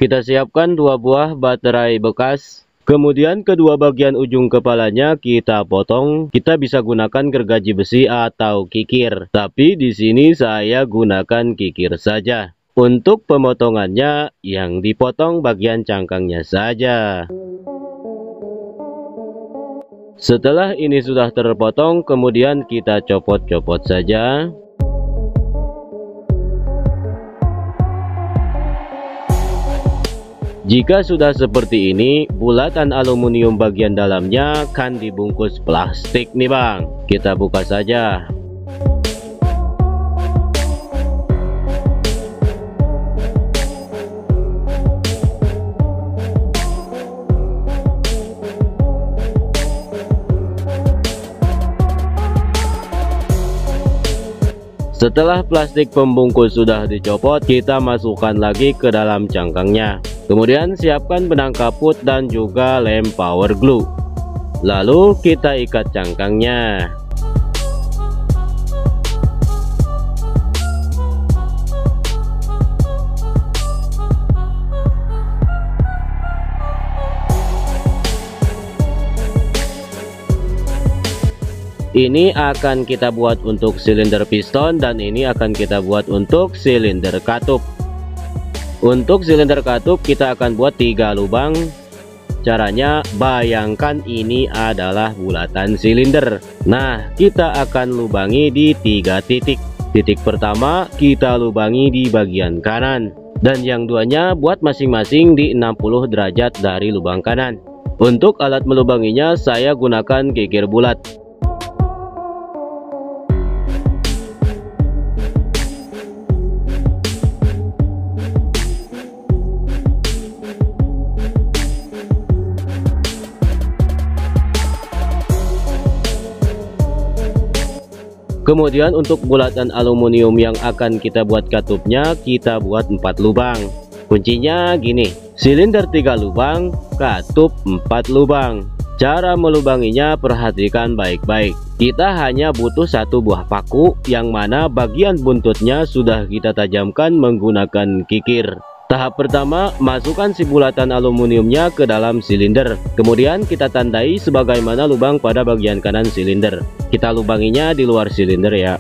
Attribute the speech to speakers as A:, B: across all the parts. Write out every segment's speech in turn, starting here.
A: Kita siapkan 2 buah baterai bekas. Kemudian kedua bagian ujung kepalanya kita potong. Kita bisa gunakan gergaji besi atau kikir. Tapi di sini saya gunakan kikir saja. Untuk pemotongannya yang dipotong bagian cangkangnya saja. Setelah ini sudah terpotong, kemudian kita copot-copot saja. Jika sudah seperti ini, bulatan aluminium bagian dalamnya kan dibungkus plastik nih bang. Kita buka saja. Setelah plastik pembungkus sudah dicopot, kita masukkan lagi ke dalam cangkangnya. Kemudian siapkan benang kaput dan juga lem power glue. Lalu kita ikat cangkangnya. Ini akan kita buat untuk silinder piston dan ini akan kita buat untuk silinder katup. Untuk silinder katup kita akan buat 3 lubang. Caranya bayangkan ini adalah bulatan silinder. Nah, kita akan lubangi di 3 titik. Titik pertama kita lubangi di bagian kanan dan yang duanya buat masing-masing di 60 derajat dari lubang kanan. Untuk alat melubanginya saya gunakan kikir bulat. Kemudian untuk bulatan aluminium yang akan kita buat katupnya, kita buat 4 lubang. Kuncinya gini, silinder 3 lubang, katup 4 lubang. Cara melubanginya perhatikan baik-baik. Kita hanya butuh 1 buah paku yang mana bagian buntutnya sudah kita tajamkan menggunakan kikir. Tahap pertama, masukkan si bulatan aluminiumnya ke dalam silinder. Kemudian kita tandai sebagaimana lubang pada bagian kanan silinder. Kita lubanginya di luar silinder ya.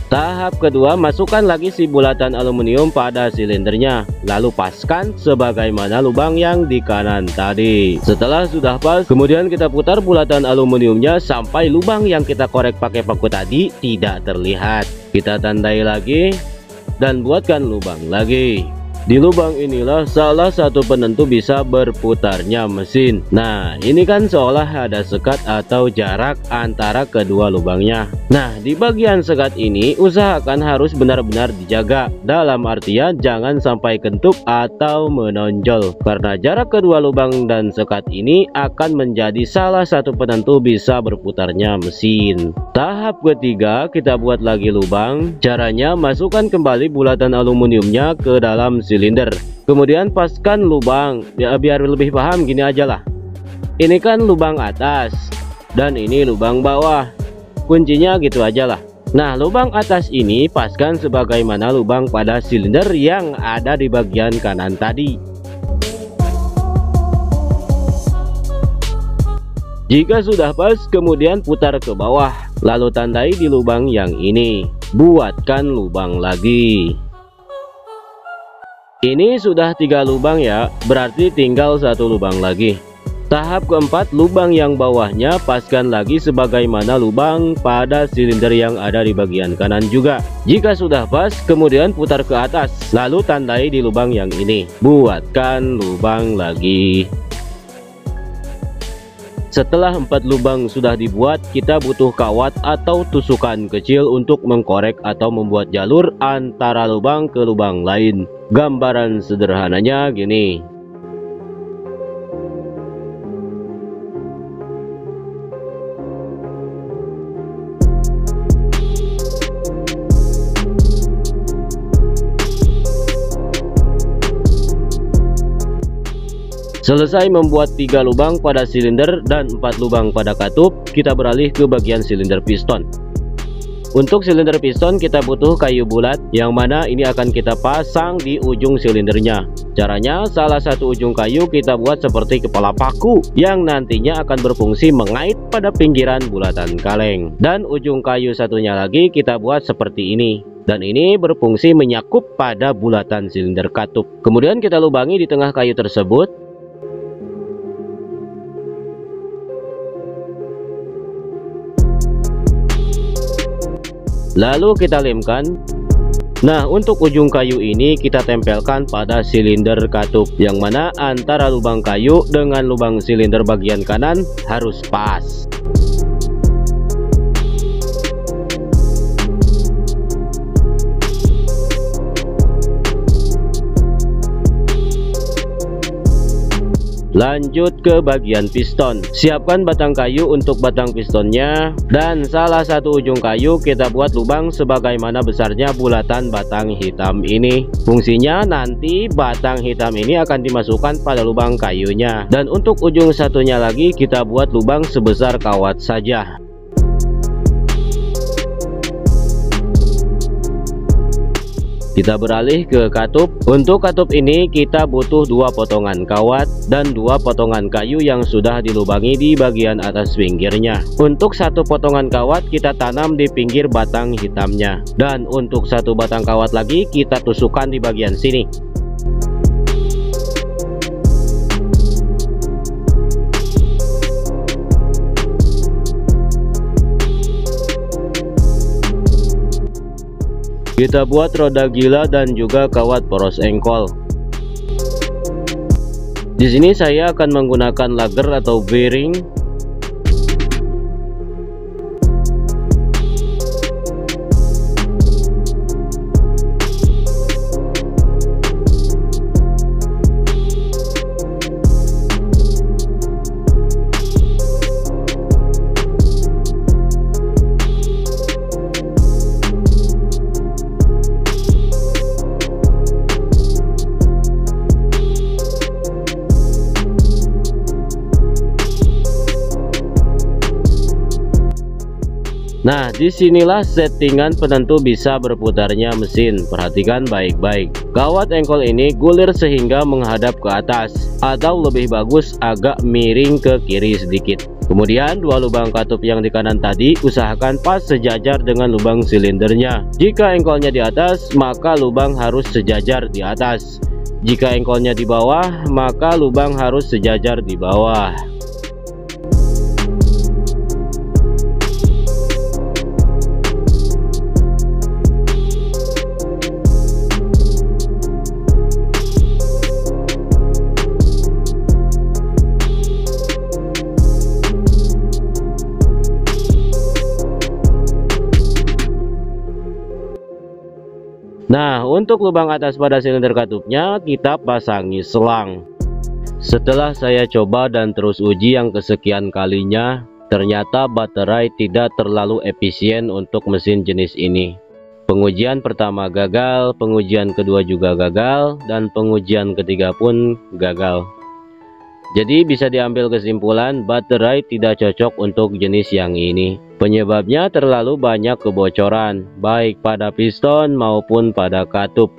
A: Tahap kedua, masukkan lagi si bulatan aluminium pada silindernya. Lalu paskan sebagaimana lubang yang di kanan tadi. Setelah sudah pas, kemudian kita putar bulatan aluminiumnya sampai lubang yang kita korek pakai paku tadi tidak terlihat. Kita tandai lagi dan buatkan lubang lagi. Di lubang inilah salah satu penentu bisa berputarnya mesin. Nah, ini kan seolah ada sekat atau jarak antara kedua lubangnya. Nah, di bagian sekat ini usahakan harus benar-benar dijaga. Dalam artian jangan sampai kentut atau menonjol. Karena jarak kedua lubang dan sekat ini akan menjadi salah satu penentu bisa berputarnya mesin. Tahap ketiga, kita buat lagi lubang. Caranya masukkan kembali bulatan aluminiumnya ke dalam silinder. Kemudian paskan lubang. Biar lebih paham gini aja lah. Ini kan lubang atas dan ini lubang bawah. Kuncinya gitu aja lah. Nah, lubang atas ini paskan sebagaimana lubang pada silinder yang ada di bagian kanan tadi. Jika sudah pas, kemudian putar ke bawah. Lalu tandai di lubang yang ini. Buatkan lubang lagi. Ini sudah 3 lubang ya, berarti tinggal 1 lubang lagi. Tahap keempat, lubang yang bawahnya paskan lagi sebagaimana lubang pada silinder yang ada di bagian kanan juga. Jika sudah pas, kemudian putar ke atas, lalu tandai di lubang yang ini. Buatkan lubang lagi. Setelah 4 lubang sudah dibuat, kita butuh kawat atau tusukan kecil untuk mengkorek atau membuat jalur antara lubang ke lubang lain. Gambaran sederhananya gini. Selesai membuat 3 lubang pada silinder dan 4 lubang pada katup, kita beralih ke bagian silinder piston. Untuk silinder piston kita butuh kayu bulat, yang mana ini akan kita pasang di ujung silindernya. Caranya, salah satu ujung kayu kita buat seperti kepala paku yang nantinya akan berfungsi mengait pada pinggiran bulatan kaleng. Dan ujung kayu satunya lagi kita buat seperti ini. Dan ini berfungsi menyakup pada bulatan silinder katup. Kemudian kita lubangi di tengah kayu tersebut. Lalu kita lemkan. Nah, untuk ujung kayu ini kita tempelkan pada silinder katup, yang mana antara lubang kayu dengan lubang silinder bagian kanan harus pas. Lanjut ke bagian piston. Siapkan batang kayu untuk batang pistonnya, dan salah satu ujung kayu kita buat lubang sebagaimana besarnya bulatan batang hitam ini. Fungsinya nanti batang hitam ini akan dimasukkan pada lubang kayunya, dan untuk ujung satunya lagi kita buat lubang sebesar kawat saja. Kita beralih ke katup. Untuk katup ini kita butuh 2 potongan kawat dan 2 potongan kayu yang sudah dilubangi di bagian atas pinggirnya. Untuk 1 potongan kawat kita tanam di pinggir batang hitamnya, dan untuk 1 batang kawat lagi kita tusukkan di bagian sini. Kita buat roda gila dan juga kawat poros engkol. Di sini saya akan menggunakan lager atau bearing. Nah, disinilah settingan penentu bisa berputarnya mesin. Perhatikan baik-baik. Kawat engkol ini gulir sehingga menghadap ke atas, atau lebih bagus agak miring ke kiri sedikit. Kemudian 2 lubang katup yang di kanan tadi usahakan pas sejajar dengan lubang silindernya. Jika engkolnya di atas, maka lubang harus sejajar di atas. Jika engkolnya di bawah, maka lubang harus sejajar di bawah. Nah, untuk lubang atas pada silinder katupnya kita pasangi selang. Setelah saya coba dan terus uji yang kesekian kalinya, ternyata baterai tidak terlalu efisien untuk mesin jenis ini. Pengujian pertama gagal, pengujian kedua juga gagal, dan pengujian ketiga pun gagal. Jadi bisa diambil kesimpulan baterai tidak cocok untuk jenis yang ini. Penyebabnya terlalu banyak kebocoran, baik pada piston maupun pada katup.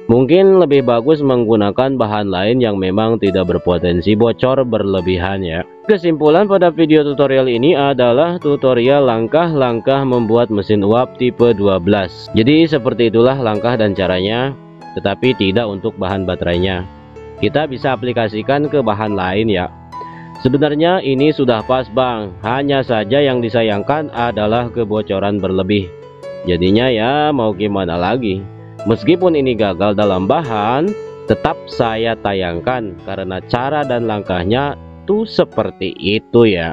A: Mungkin lebih bagus menggunakan bahan lain yang memang tidak berpotensi bocor berlebihan ya. Kesimpulan pada video tutorial ini adalah tutorial langkah-langkah membuat mesin uap tipe 12. Jadi seperti itulah langkah dan caranya, tetapi tidak untuk bahan baterainya. Kita bisa aplikasikan ke bahan lain ya. Sebenarnya ini sudah pas bang, hanya saja yang disayangkan adalah kebocoran berlebih. Jadinya ya mau gimana lagi. Meskipun ini gagal dalam bahan, tetap saya tayangkan karena cara dan langkahnya tuh seperti itu ya.